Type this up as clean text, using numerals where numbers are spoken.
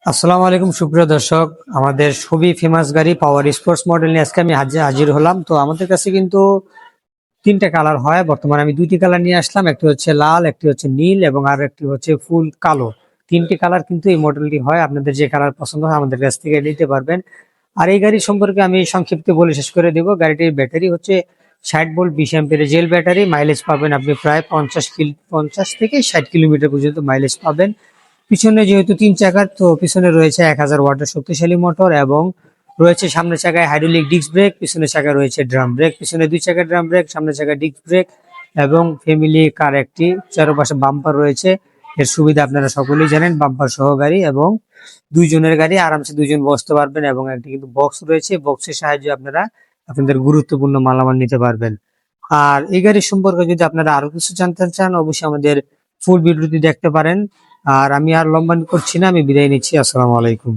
আসসালামু আলাইকুম সুপ্রিয় দর্শক, আমাদের খুবই ফেমাস গাড়ি পাওয়ার স্পোর্টস মডেল নিয়ে আজকে আমি হাজির হলাম। তো আমাদের কাছে কিন্তু তিনটা কালার হয়। বর্তমানে আমি দুইটি কালার নিয়ে আসলাম, একটি হচ্ছে লাল, একটি হচ্ছে নীল এবং আর একটি হচ্ছে ফুল কালো। তিনটি কালার কিন্তু এই মডেলটি হয়। আপনাদের যে কালার পছন্দ হয় আমাদের কাছ থেকে নিতে পারবেন। আর এই গাড়ি সম্পর্কে আমি সংক্ষিপ্ত বলে শেষ করে দেব। গাড়িটির ব্যাটারি হচ্ছে 60 ভোল্ট 20 অ্যাম্পিয়ারের জেল ব্যাটারি। মাইলেজ পাবেন আপনি প্রায় 50 থেকে 60 কিলোমিটার পর্যন্ত মাইলেজ পাবেন। পিছনে যেহেতু তিন চাকার, তো পিছনে রয়েছে 1000 ওয়াটের শক্তিশালী মোটর এবং রয়েছে সামনের চাকায় হাইড্রোলিক ডিস্ক ব্রেক, পিছনের চাকায় রয়েছে ড্রাম ব্রেক। পিছনে দুই চাকার ড্রাম ব্রেক, সামনের চাকায় ডিস্ক ব্রেক এবং ফ্যামিলি কার একটি, চারপাশে বাম্পার রয়েছে। এর সুবিধা আপনারা সকলেই জানেন, বাম্পার সহ গাড়ি এবং দুইজনের গাড়ি, আরামসে দুইজন বসতে পারবেন এবং একটি কিন্তু বক্স রয়েছে, বক্সের সাহায্যে আপনারা আপনাদের গুরুত্বপূর্ণ মালামাল নিতে পারবেন। আর এই গাড়ির সম্পর্কে যদি আপনারা আরো কিছু জানতে চান, অবশ্যই আমাদের ফুল ভিডিওটি দেখতে পারেন। আর আমি আর লম্বা করছি না, আমি বিদায় নিচ্ছি। আসসালামু আলাইকুম।